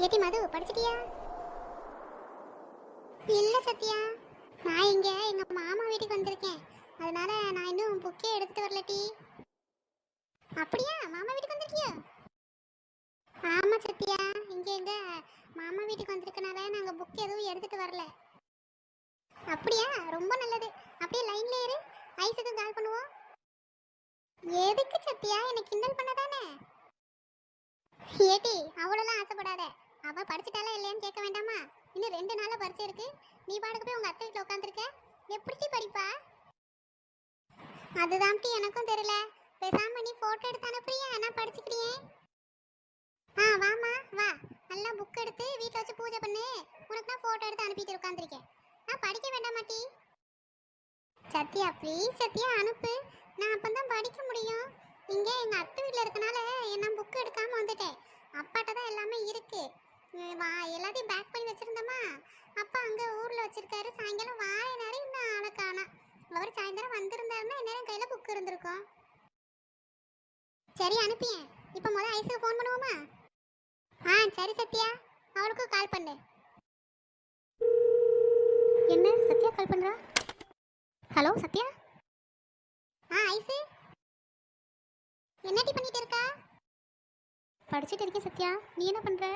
ஏட்டி மது படிச்சிட்டியா? இல்ல சத்யா, நான் இங்க எங்க மாமா வீட்டுக்கு வந்திருக்கேன். அதனால நான் இன்னும் புக்கே எடுத்துட்டு வரல டி. அப்படியா, மாமா வீட்டுக்கு வந்திருக்கியா? ஆமா சத்யா, இங்க எங்க மாமா வீட்டுக்கு வந்திருக்கனால நாங்க புக் எதுவும் எடுத்துட்டு வரல. அப்படியா, ரொம்ப நல்லது. அப்படியே லைன்ல இரு, ஐஸுக்கு கால் பண்ணுவோம். எதுக்கு சத்யா, என்ன கிண்டல் பண்ணதானே? ஏட்டி அவ்வளோலாம் ஆசைப்படாத. அவ படிச்சுட்டாலா இல்லையான்னு கேட்க வேண்டாமா? இன்னும் 2 நாளா பரிச்சை இருக்கு. நீ பாட்டுக்கு போய் உங்க அத்தை வீட்டில் உட்காந்துருக்க. எப்படி படிப்பா? அதுதான் எனக்கும் தெரியல. பேசாம நீ போட்டோ எடுத்து அனுப்புறியா? நான் படிச்சுக்கிறியே. வாமா வா, நல்லா புக் எடுத்து வீட்டில் வச்சு பூஜை பண்ணு. உனக்கு நான் போட்டோ எடுத்து அனுப்பிட்டு உட்காந்துருக்கேன். நான் படிக்க வேண்டாமாட்டி? சத்யா ப்ளீஸ் சத்யா அனுப்பு. நான் அப்பதான் படிக்க முடியும். இங்க எங்க அத்தை வீட்டில் இருக்கனால நான் புக் எடுக்காம வந்துட்டேன். அப்பாட்ட தான் எல்லாமே இருக்கு. எல்லாத்தையும் பேக் பண்ணி வச்சிருந்தோமா. அப்பா அங்க ஊர்ல வச்சிருக்காரு. சாயங்காலம் வார நேரம் இன்னும் ஆளை காணோம். அவர் சாயந்தரம் வந்திருந்தாருன்னா நேரம் கையில புக் இருந்திருக்கும். சரி அனுப்பியேன். இப்போ முதல்ல ஐஸுக்கு ஃபோன் பண்ணுவோமா? சரி சத்யா, அவளுக்கு கால் பண்ணு. என்ன சத்யா கால் பண்றா? ஹலோ சத்யா. ஐஸு என்னடி பண்ணிட்டு இருக்கா? படிச்சுட்டு இருக்கேன் சத்யா, நீ என்ன பண்ற?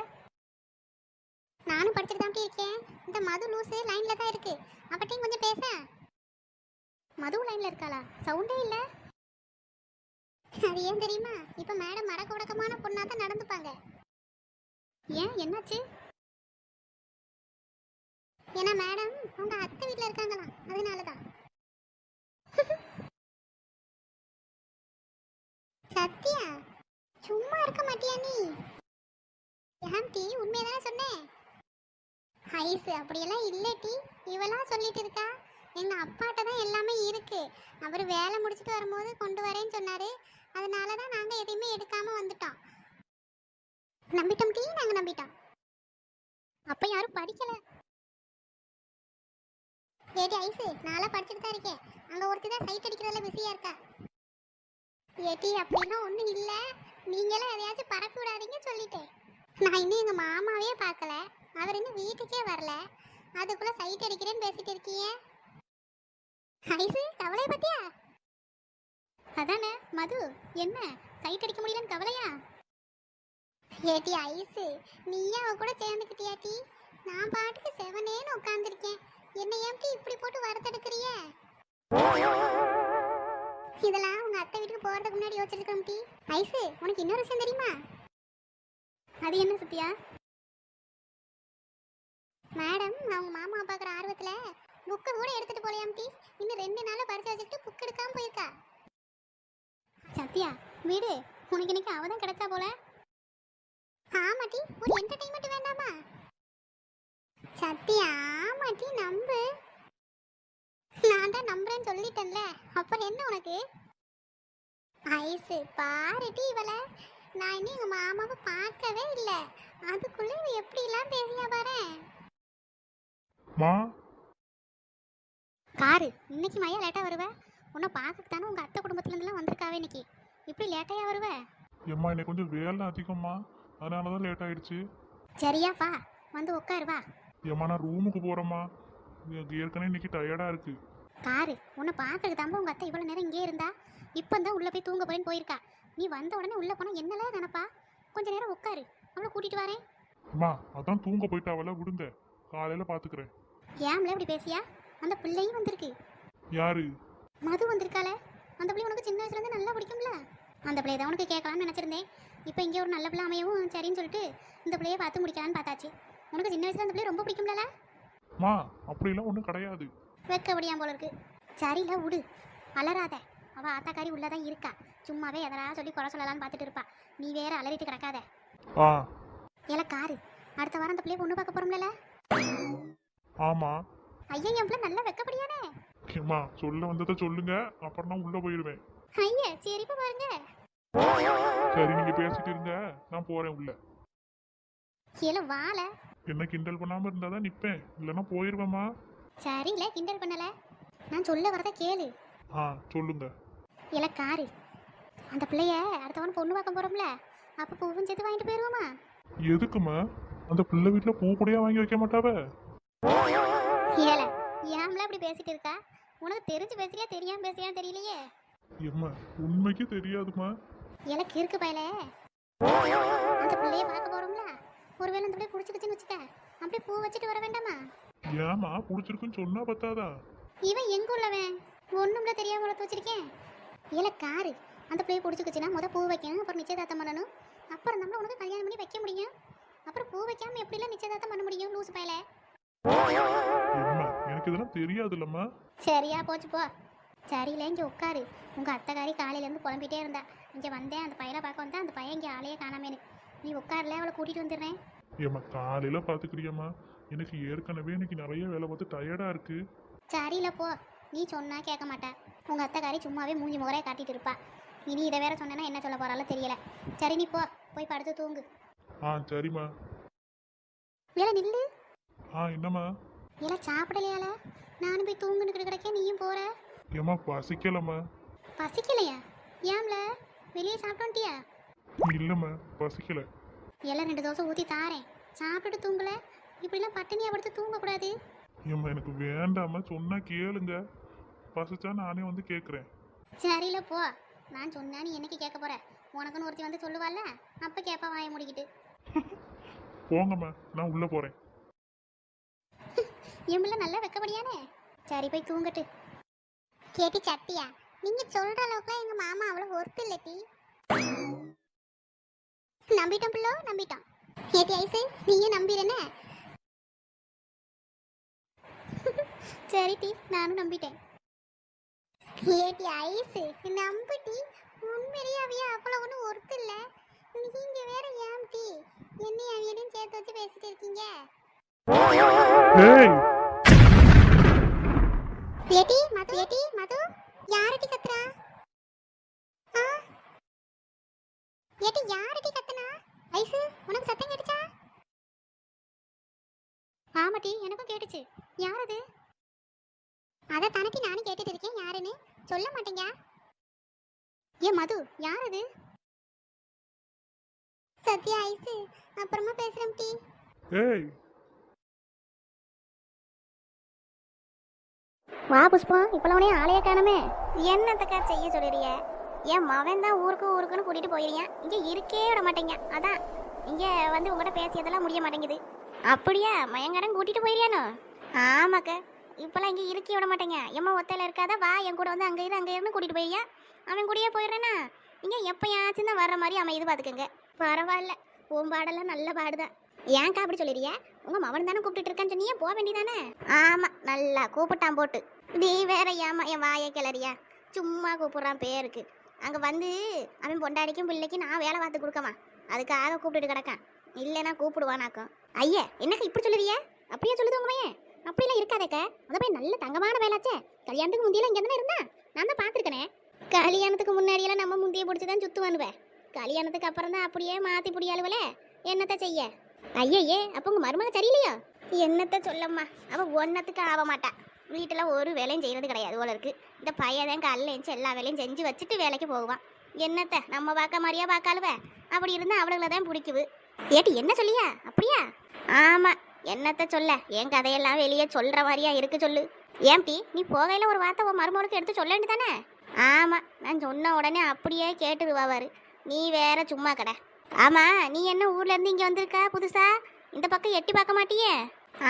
நானும் படிச்சுட்டு தான் இருக்கேன். இந்த மது லூசு லைன்ல தான் இருக்கு. அவட்டையும் கொஞ்சம் பேச. மது லைன்ல இருக்காளா? சவுண்டே இல்ல. அது ஏன் தெரியுமா? இப்ப மேடம் மடக்க உடக்கமான பொண்ணா தான் நடந்துப்பாங்க. ஏன் என்னாச்சு? ஏன்னா மேடம் உங்க அத்தை வீட்டுல இருக்காங்களாம், அதனாலதான். சத்யா சும்மா இருக்க மாட்டியா நீ? ஏன் டி உண்மையதானே சொன்னேன். ஐஸ் அப்படியெல்லாம் இல்லை டி, இவளா சொல்லிட்டு இருக்கா. எங்க அப்பாட்ட தான் எல்லாமே இருக்கு. அவர் வேலை முடிச்சுட்டு வரும்போது கொண்டு வரேன்னு சொன்னாரு. அதனால தான் நாங்க எதையுமே எடுக்காம வந்துட்டோம். நம்பிட்டோம் டி, நாங்க நம்பிட்டோம். அப்ப யாரும் படிக்கல. ஏடி ஐஸ், நான்லாம் படிச்சுட்டு தான் இருக்கேன். அங்க ஒருத்தி தான் சைட் அடிக்கிறதுல பிஸியா இருக்கா. ஏடி அப்படின்னா ஒண்ணும் இல்ல, நீங்களும் எதையாச்சும் பரப்பி விடாதீங்க சொல்லிட்டேன். நான் இன்னும் எங்க மாமாவே பார்க்கல. அவர் இன்னும் வீட்டுக்கே வரல. அதுக்குள்ள சைட் அடிக்கிறேன்னு பேசிட்டு இருக்கீங்க. ஐசு கவலைய பத்தியா? அதானே மது, என்ன சைட் அடிக்க முடியலன்னு கவலையா? ஏட்டி ஐசு, நீயா அவ கூட சேர்ந்துக்கிட்டியாட்டி? நான் பாட்டுக்கு செவனேன்னு உட்காந்துருக்கேன். என்ன ஏன்டி இப்படி போட்டு வறுத்தெடுக்கிறிய? இதெல்லாம் உங்க அத்தை வீட்டுக்கு போறதுக்கு முன்னாடி யோசிச்சிருக்கோம் டி. ஐசு உனக்கு இன்னொரு விஷயம் தெரியுமா? அது என்ன சத்யா? மேடம் அவங்க மாமா பார்க்குற ஆர்வத்துல புக்கை கூட எடுத்துட்டு போலையாம் டி. இன்னும் 2 நாளா பரிசு வச்சுட்டு புக் எடுக்காம போயிருக்கா. சத்யா வீடு, உனக்கு இன்னைக்கு அவதான் கிடைச்சா போல. ஆமாட்டி, ஒரு என்டர்டைன்மெண்ட் வேண்டாமா? சத்யா ஆமாட்டி நம்பு. நான் தான் நம்புறேன்னு சொல்லிட்டேன்ல, அப்புறம் என்ன உனக்கு? ஐசு பாருட்டி இவள, நான் இன்னும் எங்க மாமாவை பார்க்கவே இல்லை. அதுக்குள்ள இவ எப்படி எல்லாம் பேசியா பாரு. காரு இன்னைக்கு மையா லேட்டா வருவ? உன்னை பார்க்க தானே உங்க அத்தை குடும்பத்துல இருந்துலாம் வந்திருக்காவே. இன்னைக்கு இப்படி லேட்டையா வருவ? ஏம்மா எனக்கு கொஞ்சம் வேலை அதிகம்மா, அதனால தான் லேட் ஆயிடுச்சு. சரியா வா, வந்து உட்காரு வா. ஏம்மா நான் ரூமுக்கு போறேம்மா, ஏற்கனவே இன்னைக்கு டயர்டா இருக்கு. காரு உன்னை பார்க்கறதுக்கு தாம்பா உங்க அத்தை இவ்வளவு நேரம் இங்கே இருந்தா. இப்போ தான் உள்ள போய் தூங்க போறேன்னு போயிருக்கா. நீ வந்த உடனே உள்ள போனா என்னல நினைப்பா? கொஞ்ச நேரம் உட்காரு, அவளை கூட்டிட்டு வரேன். அம்மா அதான் தூங்க போயிட்டாவல, விடுங்க, காலையில பாத்துக்கிறேன். ஏம்ல இப்படி பேசியா? அந்த பிள்ளையும் வந்திருக்கு. யாரு? மது வந்திருக்காளே. அந்த பிள்ளை உனக்கு சின்ன வயசுல இருந்து நல்லா பிடிக்கும்ல. அந்த பிள்ளைய தான் உனக்கு கேட்கலாம்னு நினைச்சிருந்தேன். இப்போ இங்கே ஒரு நல்ல பிள்ளை அமையவும் சரின்னு சொல்லிட்டு இந்த பிள்ளையை பார்த்து முடிக்கலான்னு பார்த்தாச்சு. உனக்கு சின்ன வயசுல அந்த பிள்ளை ரொம்ப பிடிக்கும்ல? மா அப்படிலாம் ஒன்றும் கிடையாது. வைக்கப்படியாம் போல இருக்கு. சரியில்ல விடு, அலறாத. அவள் ஆத்தாக்காரி உள்ளதான் இருக்கா. சும்மாவே எதனா சொல்லி குறை சொல்லலான்னு பார்த்துட்டு இருப்பா. நீ வேற அலறிட்டு கிடக்காத. ஏல காரு, அடுத்த வாரம் அந்த பிள்ளைய பொண்ணு பார்க்க போறோம்ல? ஆமா. ஐயா என் பிள்ளை நல்லா வைக்கப்படியானே. அம்மா சொல்ல வந்ததை சொல்லுங்க, அப்புறம் நான் உள்ள போயிடுவேன். ஐயா சரிப்பா பாருங்க. சரி நீங்க பேசிட்டு இருங்க, நான் போறேன் உள்ள. ஏல வாழ. என்ன கிண்டல் பண்ணாம இருந்தாதான் நிப்பேன், இல்லைன்னா போயிருவேம்மா. சரியில்ல கிண்டல் பண்ணல, நான் சொல்ல வரத கேளு. சொல்லுங்க. ஏல காரு, அந்த பிள்ளைய அடுத்த வாரம் பொண்ணு பார்க்க போறோம்ல, அப்ப பூவும் சேர்த்து வாங்கிட்டு போயிருவோமா? எதுக்குமா? அந்த பிள்ளை வீட்டுல பூ கூடயா வாங்கி வைக்க மாட்டாவ? ஏல ஏம்ல அப்படி பேசிட்டு இருக்கா? உனக்கு தெரிஞ்சு பேசுறியா தெரியாம பேசுறியா தெரியலையே. எம்மா உண்மைக்கு தெரியாதுமா. எனக்கு இருக்கு பயல. அந்த பிள்ளைய பார்க்க போறோம்ல, ஒருவேளை அந்த பிள்ளை புடிச்சுக்கிச்சுன்னு வச்சுக்க, அப்படியே பூ வச்சுட்டு வர வேண்டாமா? ஏமா புடிச்சிருக்குன்னு சொன்னா பத்தாதா? இவன் எங்க உள்ளவன் ஒண்ணும்ல தெரியாம வளர்த்து வச்சிருக்கேன். ஏல காரு அந்த பிள்ளைய பிடிச்சிக்கிச்சுன்னா முத பூ வைக்கணும், அப்புறம் நிச்சயதார்த்தம் பண்ணணும், அப்புறம் நம்மள உனக்கு கல்யாணம் பண்ணி வைக்க முடியும். அப்புறம் பூ வைக்காம எப்படிலாம் நிச்சயதார்த்தம் பண்ண முடியும் லூசு பயல? எம்மா எனக்கு இதெல்லாம் தெரியாதுல்லம்மா. சரியா போச்சு போ. சரியில்ல இங்கே உட்காரு. உங்கள் அத்தைக்காரி காலையிலேருந்து புலம்பிட்டே இருந்தா. இங்கே வந்தேன் அந்த பையனை பார்க்க வந்தேன், அந்த பையன் இங்கே ஆளையே காணாமேனு. நீ உட்காருல, அவளை கூட்டிகிட்டு வந்துடுறேன். ஏம்மா காலையில பாத்துக்கிறியம்மா, எனக்கு ஏற்கனவே இன்னைக்கு நிறைய வேலை பார்த்து டயர்டா இருக்கு. சரியில்ல போ. நீ சொன்னா கேட்க மாட்டா. உங்கள் அத்தைக்காரி சும்மாவே மூஞ்சி முகரையை காட்டிட்டு இருப்பா. இனி இதை வேற சொன்னேன்னா என்ன சொல்ல போறாளோ தெரியல. சரி நீ போ, போய் படுத்து தூங்கு. சரிம்மா. வேலை நில்லு. என்னம்மா? இல்லை சாப்பிடலையால? நானும் போய் தூங்குன்னு கிடக்கேன், நீயும் போற. ஏம்மா பசிக்கலம்மா. பசிக்கலையா? ஏம்ல வெளியே சாப்பிட்டோன்ட்டியா? இல்லம்மா பசிக்கல. எல்லாம் 2 தோசை ஊற்றி தாரேன், சாப்பிட்டுட்டு தூங்கல. இப்படிலாம் பட்டினியா படுத்து தூங்கக்கூடாது. ஏம்மா எனக்கு வேண்டாம்மா, சொன்னா கேளுங்க. பசிச்சா நானே வந்து கேட்குறேன். சரியில்ல போ. நான் சொன்னா நீ என்னைக்கு கேட்க போற? உனக்குன்னு ஒருத்தி வந்து சொல்லுவாள்ல, அப்போ கேட்பா வாயை முடிக்கிட்டு. போங்கம்மா நான் உள்ள போறேன். எம்பிள்ள நல்லா வெக்கப்படியானே. சரி போய் தூங்கட்டு. கேட்டி சட்டியா, நீங்க சொல்ற அளவுக்குலாம் எங்க மாமா அவ்வளவு ஒர்த்து இல்லட்டி. நம்பிட்டோம் பிள்ளோ, நம்பிட்டோம். கேட்டி ஐசு நீயும் நம்பிடுறேனே. சரி டி, நானும் நம்பிட்டேன். கேட்டி ஐசு நம்பிட்டி, உண்மையிலேயே அவைய அவ்வளவு ஒன்றும் ஒர்த்து இல்லை. நீங்க வேற ஏன் டி என்னையும் அவையனையும் சேர்த்து வச்சு பேசிட்டு இருக்கீங்க? ஏய் ஏட்டி மது, ஏட்டி மது, யாரடி கத்துறா? ஏட்டி யாரடி கத்துனா? ஐசு உனக்கு சத்தம் கேட்டுச்சா? ஆமாட்டி எனக்கும் கேட்டுச்சு. யார் அது? அதை தானட்டி நானும் கேட்டுட்டு இருக்கேன், யாருன்னு சொல்ல மாட்டேங்க. ஏ மது யார் அது? சத்யா ஐசு அப்புறமா பேசுறேன் டி. ஏய் வா புஷ்பம், இப்பெல்லாம் உடனே ஆளைய காணமே. என்னத்தக்கா செய்ய சொல்லிடுறிய? என் மவன் தான் ஊருக்குன்னு கூட்டிட்டு போயிருக்கேன், இங்கே இருக்கே விட மாட்டேங்க. அதான் இங்கே வந்து உங்கள்கிட்ட பேசியதெல்லாம் முடிய மாட்டேங்குது. அப்படியா மயங்கடன் கூட்டிட்டு போயிருயானோ? ஆமாக்க, இப்பெல்லாம் இங்கே இருக்கே விட மாட்டேங்க. எம்மா ஒத்தையில் இருக்காத, வா என் கூட வந்து அங்கே இருந்து கூட்டிட்டு போயிருயா. அவன் கூடயே போயிடுறேன்னா இங்கே எப்போயாச்சும் தான் வர்ற மாதிரி அமையுது பார்த்துக்கங்க. பரவாயில்ல, உன் பாடெல்லாம் நல்ல பாடுதான். ஏன்க்கா அப்படி சொல்லிடுறியா? உங்கள் மவன் தானே கூப்பிட்டு இருக்கான்னு சொன்னியே, போக வேண்டியதானே? ஆமாம் நல்லா கூப்பிட்டான் போட்டு. நீ வேற ஏமா என் வாயை கிளறியா? சும்மா கூப்பிட்றான் பேருக்கு. அங்கே வந்து அவன் பொண்டாடிக்கும் பிள்ளைக்கும் நான் வேலை பார்த்து கொடுக்கமா, அதுக்காக கூப்பிட்டுட்டு கிடக்கான். இல்லைன்னா கூப்பிடுவானாக்கும். ஐயா என்னக்கா இப்படி சொல்லுறியா? அப்படியே சொல்லுது உங்க மையன். அப்படிலாம் இருக்காதேக்க, அதை போய் நல்ல தங்கமான வேலாச்சே. கல்யாணத்துக்கு முந்தியெல்லாம் இங்கே தானே இருந்தா, நான் தான் பார்த்துருக்கனே. கல்யாணத்துக்கு முன்னாடியெல்லாம் நம்ம முந்தியை பிடிச்சி தான் சுற்றுவானுவேன். கல்யாணத்துக்கு அப்புறம் தான் அப்படியே மாற்றி பிடியாளுவல. என்னத்த செய்ய? ஐயே அப்போ உங்கள் மருமக சரியில்லையோ? என்னத்த சொல்லம்மா, அவள் ஒன்றத்துக்கு ஆக மாட்டா. வீட்டில் ஒரு வேலையும் செய்கிறது கிடையாது போல இருக்கு. இந்த பையன் காலையில் எழுந்து எல்லா வேலையும் செஞ்சு வச்சுட்டு வேலைக்கு போகுவான். என்னத்த நம்ம பார்க்க மாதிரியா பார்க்காளுவ? அப்படி இருந்தால் அவளுகளை தான் பிடிக்குது. ஏட்டி என்ன சொல்லியா? அப்படியா? ஆமாம், என்னத்த சொல்ல, என் கதையெல்லாம் வெளியே சொல்கிற மாதிரியா இருக்கு சொல்லு. ஏன்டி நீ போகையில் ஒரு வார்த்தை உன் மருமகளுக்கு எடுத்து சொல்ல வேண்டியதானே? ஆமாம், நான் சொன்ன உடனே அப்படியே கேட்டுருவாரு. நீ வேற சும்மா கடை. ஆமாம், நீ என்ன ஊர்லேருந்து இங்கே வந்திருக்கா புதுசா? இந்த பக்கம் எட்டி பார்க்க மாட்டியே?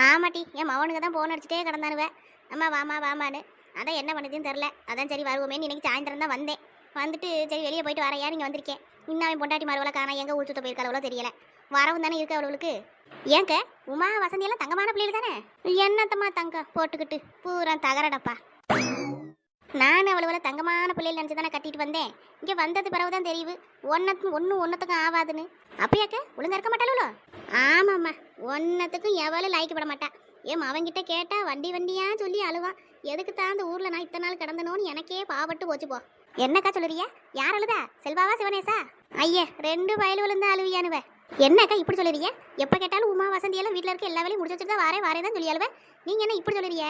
ஆமாட்டி, என் மவனுக்கு தான் ஃபோன் அடிச்சுட்டே கிடந்தானுவேன். அம்மா வாமான்னு. அதான் என்ன பண்ணுதுன்னு தெரில. அதான் சரி வருவோமேன்னு இன்னைக்கு சாயந்தரம் தான் வந்தேன். வந்துட்டு சரி வெளியே போயிட்டு வரையா நீங்கள் வந்திருக்கேன். இன்னும் அவன் பொண்டாட்டி மறுவலை காணா, எங்கே ஊர் சுத்த போயிருக்காளோ தெரியல. வரவும் தானே இருக்கு அவளுக்கு. ஏங்க உமா வசந்தியெல்லாம் தங்கமான பிள்ளைகள் தானே? என்னத்தம்மா தங்கம் போட்டுக்கிட்டு பூரா தகரடப்பா. நான் அவளை தங்கமான பிள்ளைகள் நினச்சி தானே கட்டிட்டு வந்தேன். இங்கே வந்தது பிறகு தான் தெரியுது ஒன்றுத்துக்கும் ஆகாதுன்னு. அப்படியாக்க ஒழுங்கா இருக்க மாட்டாளோ? ஆமாம்மா, ஒன்றத்துக்கும் எவ்வளோ லாய்க்கப்பட மாட்டா. அவன்கிட்ட கேட்டா வண்டியா சொல்லி அழுவான். எதுக்கு தான் அந்த ஊரில் நான் இத்தனை நாள் கிடந்தனோன்னு எனக்கே பாவட்டு போச்சு போ. என்னக்கா சொல்லுறியா? யார் அழுதா? செல்வாவா சிவனேசா? ஐயா 2 வயலுவலும் தான் அழுவியானுவ. என்னக்கா இப்படி சொல்லுறிய? எப்போ கேட்டாலும் உமா வசந்தியெல்லாம் வீட்டில் இருக்க எல்லா வேலையும் முடிச்சு வச்சுட்டு தான் வாரே தான் சொல்லி அழுவ. நீங்கள் என்ன இப்படி சொல்லுறிய?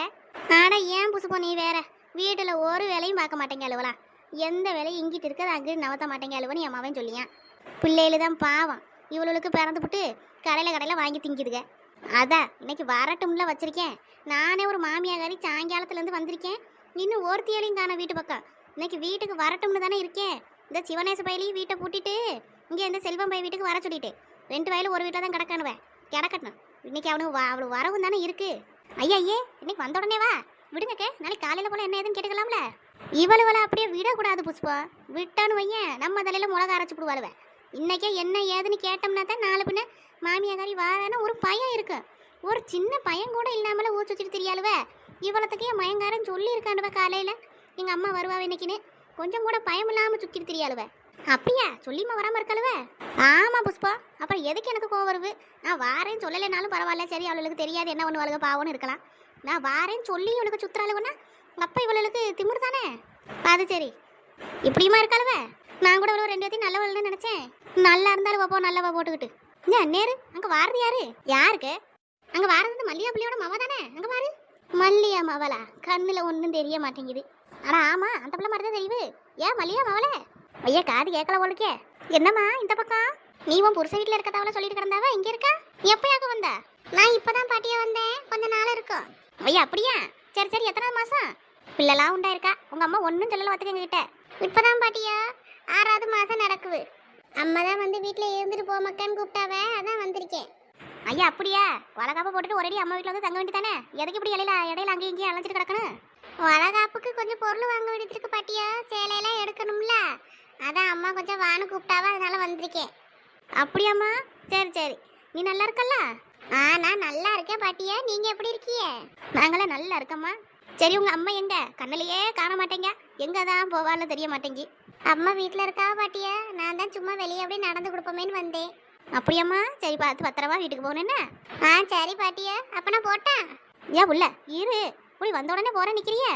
ஆனால் ஏன் புசுப்போ நீ வேற வீட்டில் ஒரு வேலையும் பார்க்க மாட்டேங்க அழுவலாம். எந்த வேலையும் இங்கிட்டு இருக்கிறது அங்கிட்டு நவத்த மாட்டேங்க அழுவன்னு என் மவன் சொல்லியான். பிள்ளைகளு தான் பாவம், இவளுக்கு பிறந்து விட்டு கடையில் வாங்கி திங்கிதுங்க. அதான் இன்னைக்கு வரட்டும்ல வச்சிருக்கேன். நானே ஒரு மாமியாரி சாயங்காலத்துலேருந்து வந்திருக்கேன். இன்னும் ஒருத்தியாலையும் காண வீட்டு பக்கம். இன்னைக்கு வீட்டுக்கு வரட்டும்னு தானே இருக்கேன். இந்த சிவனேச பையிலையும் வீட்டை பூட்டிட்டு இங்கே இந்த செல்வம் பை வீட்டுக்கு வர சொல்லிட்டு 2 வயலும் ஒரு வீட்டில் தான் கிடக்கானுவேன். கிடக்கட்டும். இன்னைக்கு அவளுக்கு வரவும் தானே இருக்கு. ஐயா இன்னைக்கு வந்த உடனே வா விடுங்கக்க. நாளைக்கு காலையில் போல என்ன ஏதுன்னு கேட்டுக்கலாம்ல. இவளுவளை அப்படியே விடக்கூடாது புஷ்பா. விட்டான்னு வையன் நம்ம தலையில் மிளகா அரைச்சி விடுவாளுவேன். இன்னைக்கே என்ன ஏதுன்னு கேட்டோம்னா தான் நாலு பின்ன மாமியாரி வாரான ஒரு பையன் இருக்கு. ஒரு சின்ன பையன் கூட இல்லாமல ஊர் சுற்றிட்டு தெரியாளுவ. இவ்வளோத்துக்கே மயங்காரன் சொல்லியிருக்காண்டுவ காலையில் எங்கள் அம்மா வருவா இன்னைக்குன்னு. கொஞ்சம் கூட பயம் இல்லாமல் சுற்றிட்டு தெரியாளுவ. அப்படியா சொல்லிமா வராமல் இருக்காளுவ? ஆமாம் புஷ்பா. அப்புறம் எதுக்கு எனக்கு கோவம் வருது? நான் வாரேன்னு சொல்லலைனாலும் பரவாயில்ல. சரி அவளுக்கு தெரியாது என்ன ஒன்று அவளுக்கு பாவம்னு இருக்கலாம். நான் வாரேன்னு சொல்லி இவளுக்கு சுற்றுறாளுன்னா அப்போ இவளுக்கு திமிர் தானே. அது சரி இப்படியுமா இருக்காளுவ? நான் கூட இவ்வளோ 2 பேர்த்தையும் நல்லவள்னு நினச்சேன். நல்லா இருந்தாலும் வைப்போம் நல்லவா போட்டுக்கிட்டு. நேரு அங்கே வாரது யாரு? யாருக்கு அங்கே வாரது? மல்லியா பிள்ளையோட மவ தானே. அங்கே வாரு. மல்லியா மவளா? கண்ணில் ஒன்றும் தெரிய மாட்டேங்குது. ஆனால் ஆமாம் அந்த பிள்ளை மாதிரி தான் தெரியுது. ஏன் மல்லியா மவளே? ஐயா காது கேட்கல உனக்கே. என்னம்மா இந்த பக்கம்? நீ உன் புருஷ வீட்டில் இருக்கதாவல சொல்லிட்டு கிடந்தாவ இங்கே இருக்கா? எப்பயாக்க வந்த? நான் இப்போதான் பாட்டியா வந்தேன். கொஞ்ச நாள் இருக்கும். ஐயா அப்படியா? சரி சரி. எத்தனாவது மாதம்? பிள்ளைலாம் உண்டாயிருக்கா? உங்கள் அம்மா ஒன்றும் சொல்லலை பார்த்துக்க எங்ககிட்ட. இப்போதான் பாட்டியா 6வது மாதம் நடக்குது. அம்மா தான் வந்து வீட்டில் இருந்துட்டு போ மக்கான்னு கூப்பிட்டாவ. அதான் வந்திருக்கேன். ஐயா அப்படியா? வளகாப்பு போட்டுட்டு ஒரேடி அம்மா வீட்டில் வந்து தங்க வேண்டியதானே. எதுக்கு இப்படி இடையில அங்கேயும் இங்கேயும் அழைச்சிட்டு கிடக்கணும்? வளகாப்புக்கு கொஞ்சம் பொருள் வாங்க வேண்டியது இருக்கு பாட்டியா. சேலையெல்லாம் எடுக்கணும்ல. அதான் அம்மா கொஞ்சம் வான்னு கூப்பிட்டாவ. அதனால வந்திருக்கேன். அப்படியாம்மா? சரி சரி. நீ நல்லா இருக்கல்ல? நான் நல்லா இருக்கேன் பாட்டியா. நீங்கள் எப்படி இருக்கீங்க? நாங்களாம் நல்லா இருக்கம்மா. சரி உங்கள் அம்மா எங்க? கண்ணிலேயே காண மாட்டேங்க. எங்கே தான் போவான்னு தெரிய மாட்டேங்கி. அம்மா வீட்டில் இருக்கா பாட்டியா. நான் தான் சும்மா வெளியே அப்படியே நடந்து கொடுப்போமேன்னு வந்தேன். அப்படியாம்மா? சரி பார்த்து பத்திரமா வீட்டுக்கு போகணும் என்ன? சரி பாட்டியா. அப்போ நான் போட்டேன். ஏன் உள்ள இரு. இப்படி வந்த உடனே போற நிற்கிறிய?